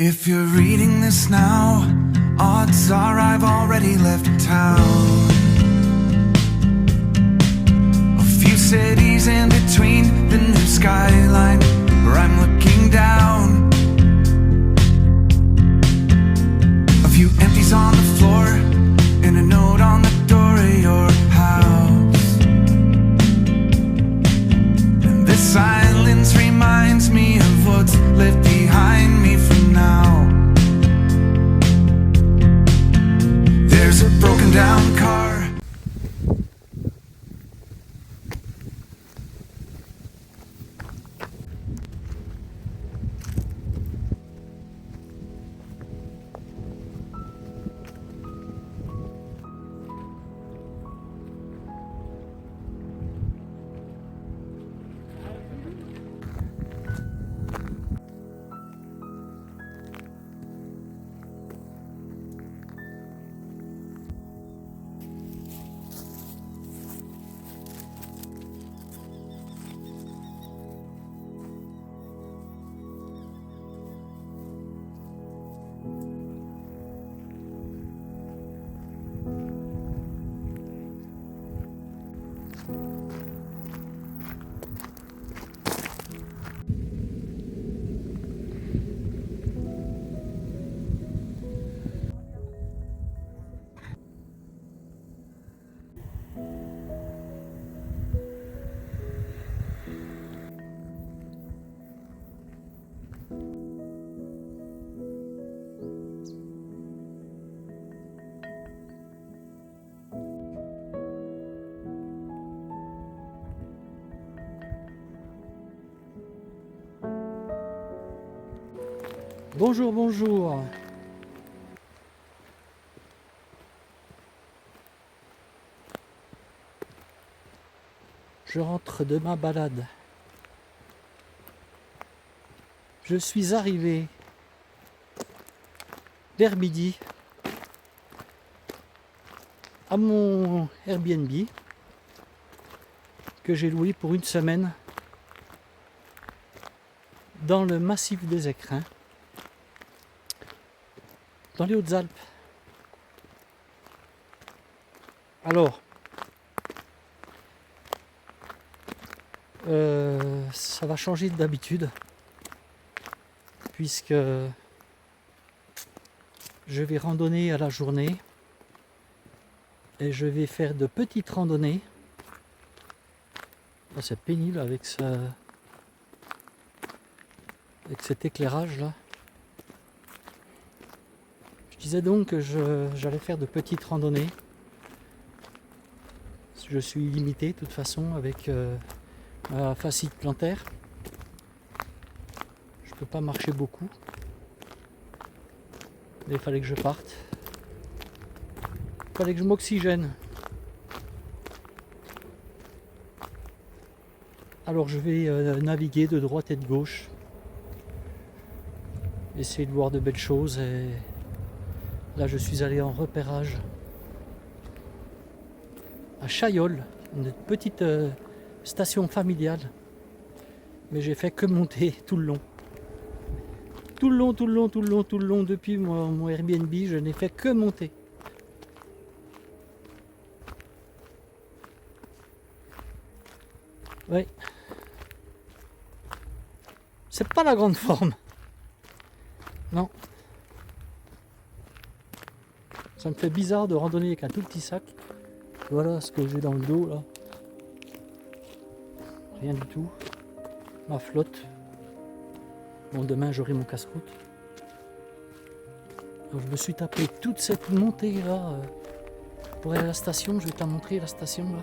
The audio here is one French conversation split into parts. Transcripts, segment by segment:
If you're reading this now, odds are I've already left town. A few cities in between, the new skyline where I'm looking down. A few empties on the floor and a note on the door of your house. And this silence reminds me of what's left behind me from now. There's a broken down car. Bonjour, bonjour. Je rentre de ma balade. Je suis arrivé vers midi à mon Airbnb que j'ai loué pour une semaine dans le massif des Écrins, dans les Hautes-Alpes. Alors, ça va changer d'habitude, puisque je vais randonner à la journée et je vais faire de petites randonnées. Oh, c'est pénible avec cet éclairage là. Je disais donc que j'allais faire de petites randonnées. Je suis limité de toute façon avec ma fascie plantaire. Je peux pas marcher beaucoup. Mais il fallait que je parte. Il fallait que je m'oxygène. Alors je vais naviguer de droite et de gauche. Essayer de voir de belles choses. Et là je suis allé en repérage à Chaillol, une petite station familiale. Mais j'ai fait que monter tout le long. Tout le long, depuis mon Airbnb, je n'ai fait que monter. Oui. C'est pas la grande forme. Non. Ça me fait bizarre de randonner avec un tout petit sac. Voilà ce que j'ai dans le dos là. Rien du tout. Ma flotte. Bon, demain j'aurai mon casse-croûte. Donc je me suis tapé toute cette montée là pour aller à la station. Je vais te montrer la station là.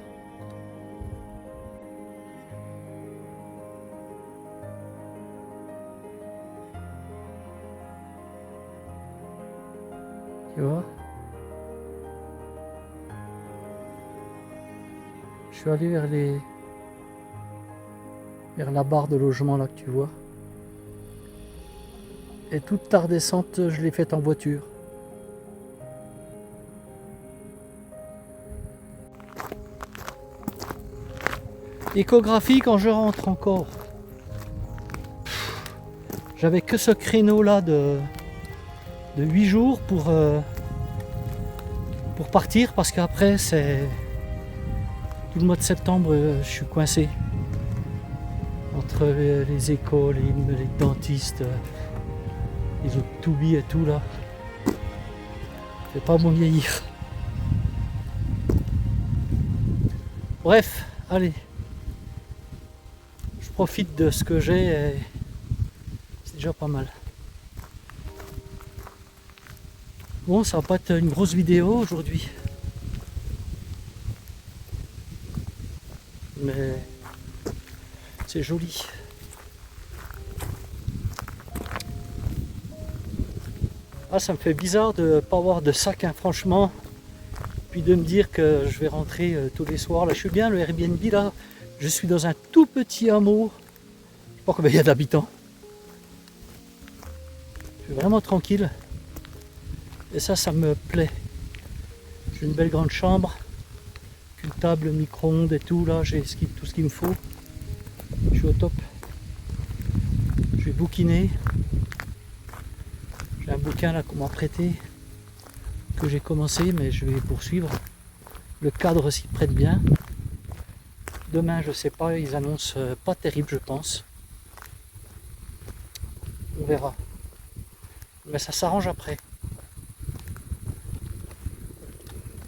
Tu vois? Je suis allé vers la barre de logement là que tu vois. Et toute ta redescente, je l'ai faite en voiture. Échographie quand je rentre encore. J'avais que ce créneau là de 8 jours pour partir, parce qu'après c'est tout le mois de septembre, je suis coincé entre les écoles, les dentistes, les autres toubis et tout là. C'est pas bon vieillir. Bref, allez. Je profite de ce que j'ai et c'est déjà pas mal. Bon, ça va pas être une grosse vidéo aujourd'hui. Mais c'est joli. Ah, ça me fait bizarre de ne pas avoir de sac, hein, franchement. Puis de me dire que je vais rentrer tous les soirs. Là, je suis bien, le Airbnb, là. Je suis dans un tout petit hameau. Je sais pas combien il y a d'habitants. Je suis vraiment tranquille. Et ça me plaît. J'ai une belle grande chambre. Une table, micro-ondes et tout. Là, j'ai tout ce qu'il me faut. Je suis au top. Je vais bouquiner. J'ai un bouquin là qu'on m'a prêté, que j'ai commencé, mais je vais poursuivre. Le cadre s'y prête bien. Demain, je sais pas, ils annoncent pas terrible, je pense. On verra. Mais ça s'arrange après.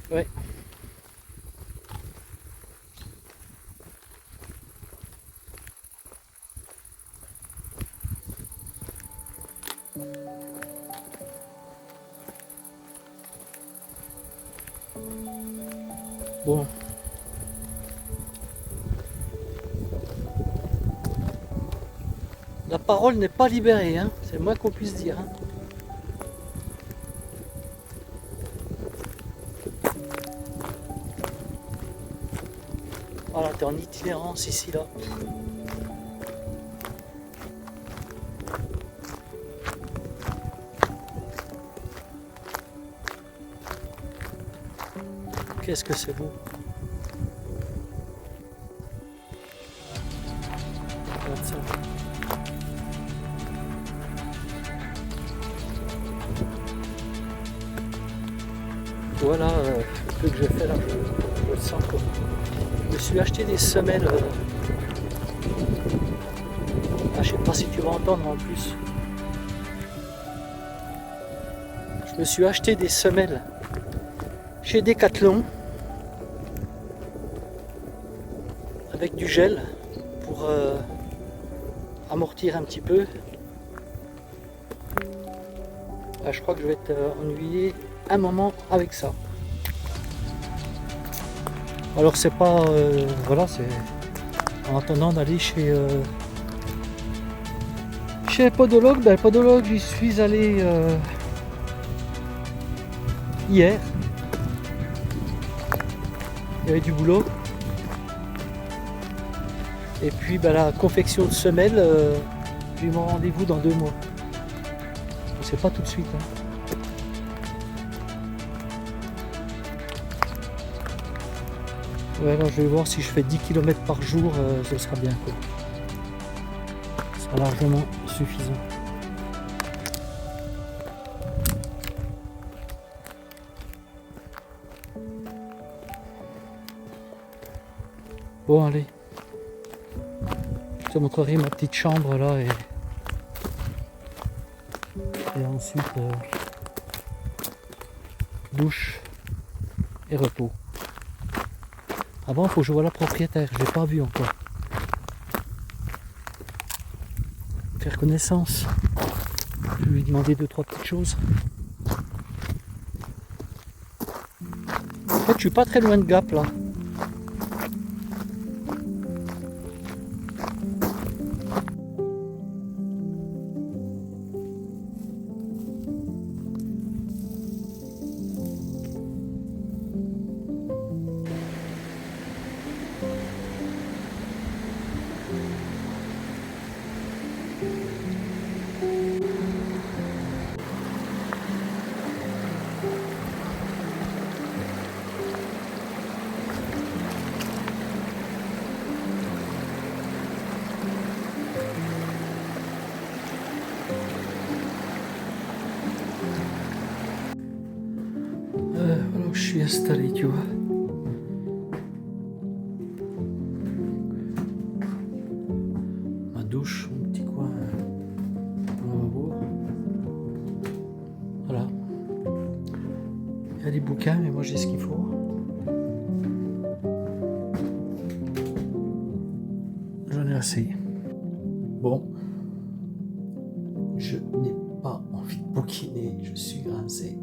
Ouais. Bon. La parole n'est pas libérée, hein. C'est le moins qu'on puisse dire. Hein. Voilà, t'es en itinérance ici, là. Qu'est-ce que c'est beau. Regarde ça. Voilà le peu que je fais là, je le sens quoi. Je me suis acheté des semelles. Ah, je sais pas si tu vas entendre en plus. Je me suis acheté des semelles chez Decathlon avec du gel pour amortir un petit peu. Là, je crois que je vais être ennuyé un moment avec ça. Alors c'est pas voilà, c'est en attendant d'aller chez le podologue. Ben, le podologue, j'y suis allé hier. Il y avait du boulot. Et puis ben, la confection de semelles, j'ai mon rendez-vous dans 2 mois. C'est pas tout de suite. Hein. Ouais, alors je vais voir si je fais 10 km par jour, ce sera bien. Quoi. Ce sera largement suffisant. Bon, allez. Je te montrerai ma petite chambre là et ensuite douche et repos. Avant, il faut que je voie la propriétaire, je l'ai pas vu encore. Faire connaissance. Je vais lui demander 2-3 petites choses. En fait, je suis pas très loin de Gap là. installé, tu vois. Ma douche, mon petit coin, mon lavabo. Voilà. Il y a des bouquins, mais moi j'ai ce qu'il faut. J'en ai assez. Bon. Je n'ai pas envie de bouquiner, je suis rincé.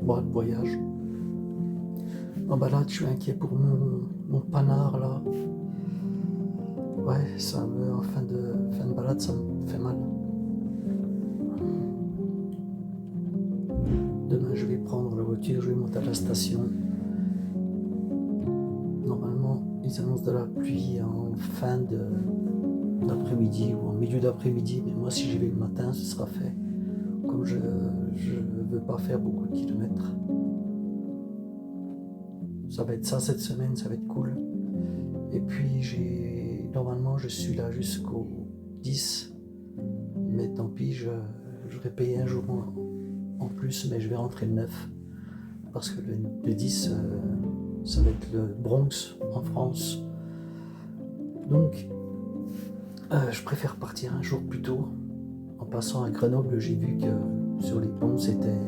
Bon, le voyage. En balade, je suis inquiet pour mon panard là. Ouais, ça me, en fin de balade, ça me fait mal. Demain, je vais prendre la voiture, je vais monter à la station. Normalement, ils annoncent de la pluie en fin d'après-midi ou en milieu d'après-midi, mais moi, si j'y vais le matin, ce sera fait. Comme je ne veux pas faire beaucoup de kilomètres. Ça va être ça cette semaine, ça va être cool. Et puis normalement je suis là jusqu'au 10. Mais tant pis, je vais payer un jour en plus, mais je vais rentrer le 9. Parce que le 10, ça va être le Bronx en France. Donc je préfère partir un jour plus tôt. En passant à Grenoble, j'ai vu que sur les ponts c'était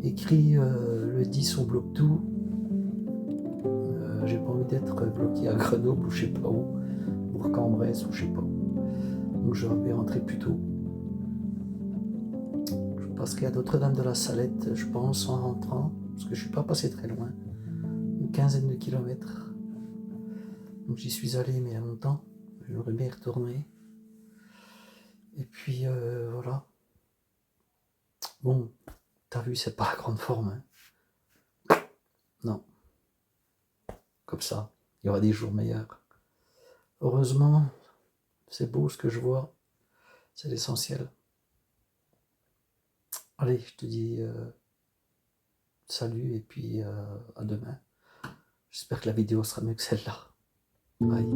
écrit le 10 on bloque tout. J'ai pas envie d'être bloqué à Grenoble ou je sais pas où, Bourg-en-Bresse ou je sais pas où. Donc je vais rentrer plus tôt. Je passerai à Notre-Dame de la Salette, je pense, en rentrant, parce que je suis pas passé très loin, une quinzaine de kilomètres. Donc j'y suis allé, mais il y a longtemps. J'aurais bien y retourner. Et puis voilà. Bon, t'as vu, c'est pas la grande forme. Hein. Non. Comme ça, il y aura des jours meilleurs. Heureusement, c'est beau ce que je vois, c'est l'essentiel. Allez, je te dis salut et puis à demain. J'espère que la vidéo sera mieux que celle-là. Bye.